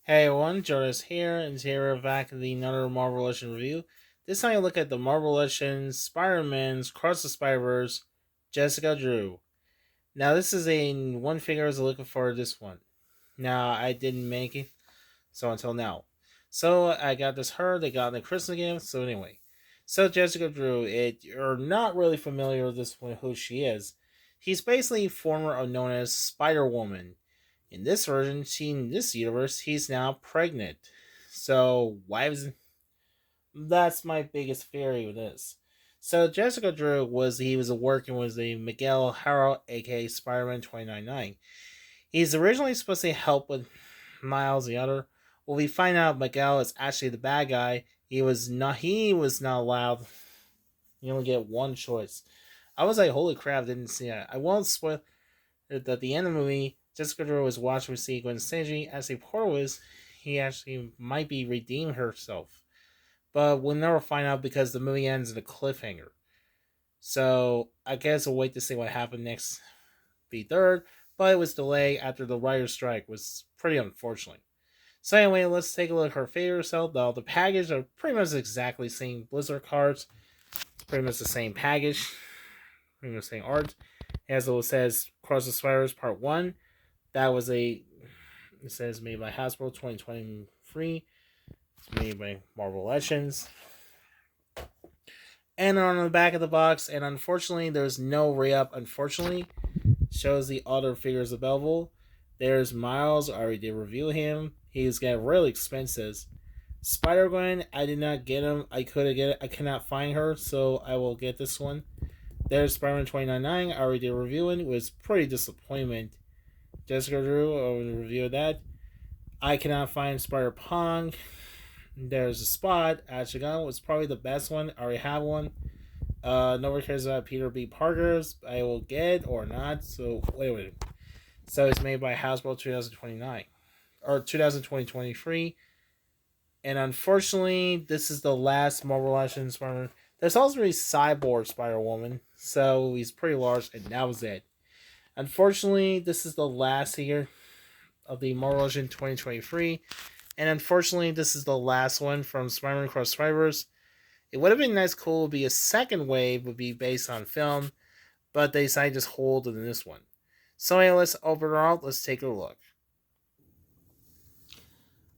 Hey everyone, Jonas here, and today we're back at the another Marvel Legends review. This time I look at the Marvel Legends Spider-Man's Cross the Spider-Verse Jessica Drew. Now this is a one figure I was looking for this one. Now I didn't make it, so until now. So I got this her, they got the Christmas gift, so anyway. So Jessica Drew, you're not really familiar with this one who she is. He's basically former known as Spider-Woman. In this version, in this universe, he's now pregnant. So why was that's my biggest theory with this. So Jessica Drew was working with the Miguel Haro, aka Spider-Man 2099. He's originally supposed to help with Miles the other. Well, we find out Miguel is actually the bad guy. He was not allowed. You only get one choice. I was like, holy crap, didn't see it. I won't spoil that at the end of the movie, Jessica Drew was watched with Gwen Stacy as a part was he actually might be redeem herself. But we'll never find out because the movie ends in a cliffhanger. So I guess we'll wait to see what happened next the third, but it was delayed after the writer's strike was pretty unfortunate. So anyway, let's take a look at her figure herself. Though the package are pretty much exactly the same Blizzard cards. It's pretty much the same package. Pretty much the same art. As it says Cross the Spiders Part 1. That was it says made by Hasbro 2023. It's made by Marvel Legends. And on the back of the box, and unfortunately, there's no re-up. Unfortunately, shows the other figures available. There's Miles. I already did review him. He's getting really expensive. Spider Gwen, I did not get him. I could get it. I cannot find her, so I will get this one. There's Spider-Man 2099. I already did reviewing. It was pretty disappointment. Jessica Drew, I will review that. I cannot find Spider Punk. There's a Spot. Ashigan was probably the best one. I already have one. Nobody cares about Peter B. Parker's. I will get or not. So wait. So it's made by Hasbro 2029 or 2023. And unfortunately, this is the last Marvel Legends Spider-Man. There's also a Cyborg Spider-Woman, so he's pretty large, and that was it. Unfortunately, this is the last year of the Marvel Legends 2023, and unfortunately, this is the last one from Spider-Man Cross Fibers. It would have been nice, cool, would be a second wave, would be based on film, but they decided to just hold it in this one. So, anyway, let's take a look.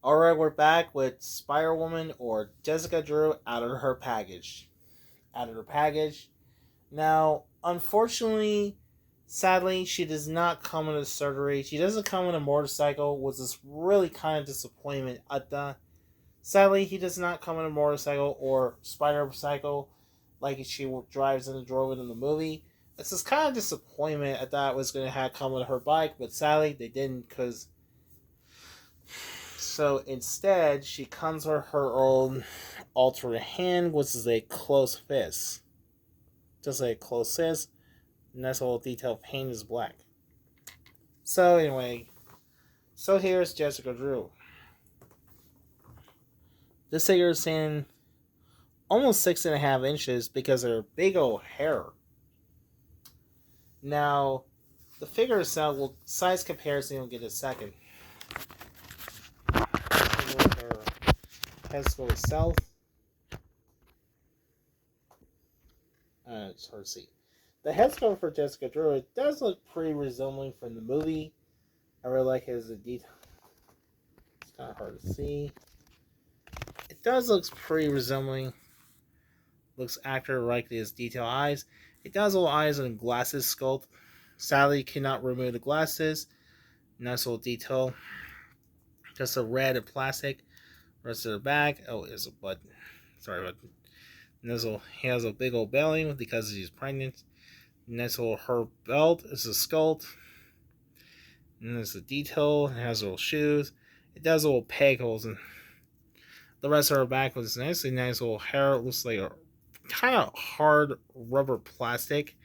Alright, we're back with Spider Woman or Jessica Drew out of her package. Out of her package. Now, unfortunately, sadly, she does not come in a surgery. She doesn't come in a motorcycle, which is really kind of disappointment at the. Sadly, he does not come in a motorcycle or spider cycle like she drives and drove it in the movie. It's just kind of disappointment. I thought it was going to have come with her bike, but sadly, they didn't because. So instead, she comes with her own alternate hand, which is a close fist. Just a close fist. Nice little detail paint is black. So anyway, so here's Jessica Drew. This figure is in almost 6.5 inches because of her big old hair. Now, the figure itself, well, size comparison we'll get in a second. Her head sculpt itself. It's hard to see. The head sculpt for Jessica Drew, it does look pretty resembling from the movie. I really like his detail. It's kind of hard to see. It does look pretty resembling. Looks accurate like his detail eyes. It does little eyes and glasses sculpt. Sadly, cannot remove the glasses. Nice little detail. Just a red and plastic. Rest of the back. Oh, there's a button. Sorry, button. He has a big old belly because she's pregnant. Nice little her belt. It's a sculpt. And there's a detail. It has little shoes. It does little peg holes. And the rest of her back was nice little hair. It looks like a kind of hard rubber plastic.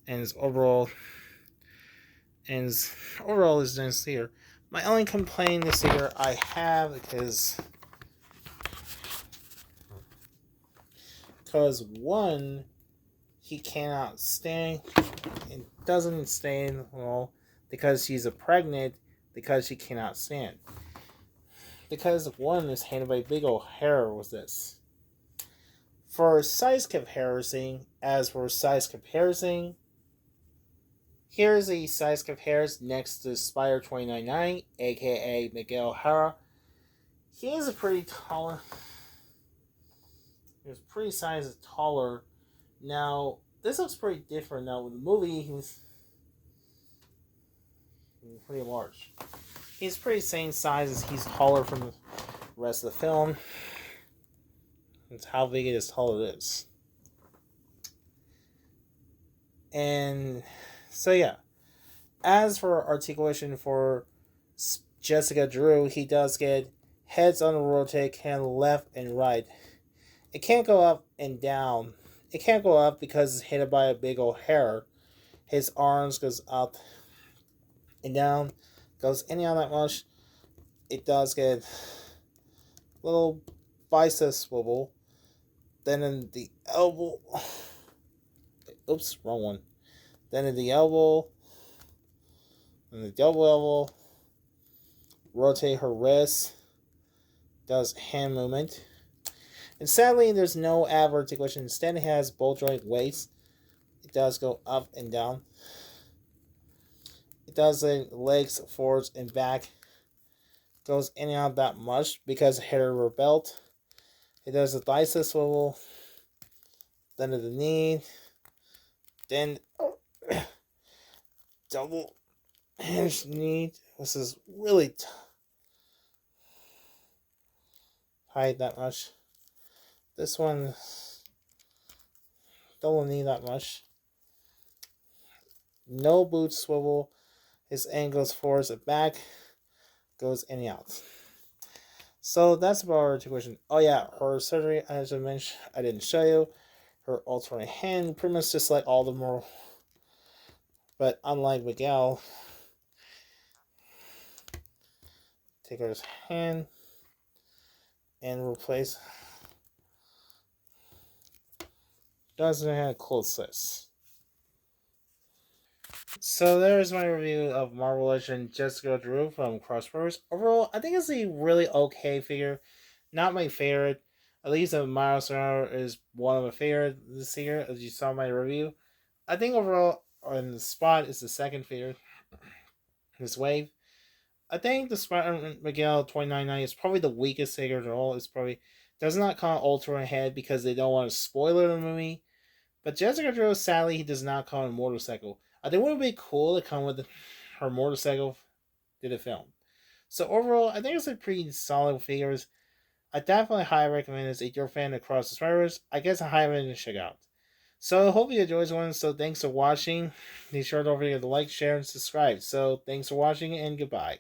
And his overall is nice here. My only complaint this year I have is because one, he cannot stand. It doesn't stand well because she's a pregnant because she cannot stand. because one is handled by Big O'Hara was this. For size comparison, here's a size comparison next to Spire 2099, aka Miguel O'Hara. He is a pretty taller. He was pretty sized taller. Now, this looks pretty different now. With the movie, he was pretty large. He's pretty same size as he's taller from the rest of the film. It's how big it is, tall it is. And so yeah. As for articulation for Jessica Drew, he does get heads on the rotate, can left and right. It can't go up and down. It can't go up because it's hit by a big old hair. His arms goes up and down, goes in and out that much. It does get little bicep swivel. Then in the elbow. Oops, wrong one. Then in the elbow. And the double elbow. Rotate her wrist. Does hand movement. And sadly, there's no ab articulation. Instead, it has both joint weights. It does go up and down. It does the legs forwards and back. Goes in and out that much because it hit her belt. It does the bicep swivel. Then to the knee. Then double hinge knee. This is really tight that much. This one don't need that much. No boot swivel. His ankle goes forwards and back. Goes in and out. So that's about her articulation. Oh yeah, her surgery, as I mentioned, I didn't show you. Her alternate hand, pretty much just like all the more. But unlike Miguel, take her hand and replace. Doesn't have close this. So there's my review of Marvel Legend Jessica Drew from Crossroads. Overall, I think it's a really okay figure. Not my favorite. At least Miles Morales is one of my favorite this year, as you saw in my review. I think overall, on the spot, is the second favorite this wave. I think the Spider Miguel 2099 is probably the weakest figure at all. It's probably does not come Ultra ahead because they don't want to spoil the movie. But Jessica Drew, sadly, he does not come on a motorcycle. I think it would be cool to come with her motorcycle to the film. So overall, I think it's a pretty solid figures. I definitely highly recommend this if you're a fan of Cross the Spider-Verse. I guess I highly recommend check out. So I hope you enjoyed this one. So thanks for watching. Be sure to don't forget to like, share, and subscribe. So thanks for watching and goodbye.